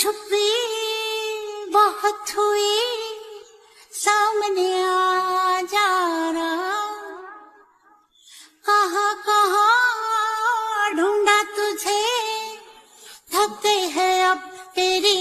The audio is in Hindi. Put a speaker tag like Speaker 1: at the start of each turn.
Speaker 1: छुपी बहुत हुई, सामने आ जाना। कहाँ कहाँ ढूंढा तुझे, थकते हैं अब तेरी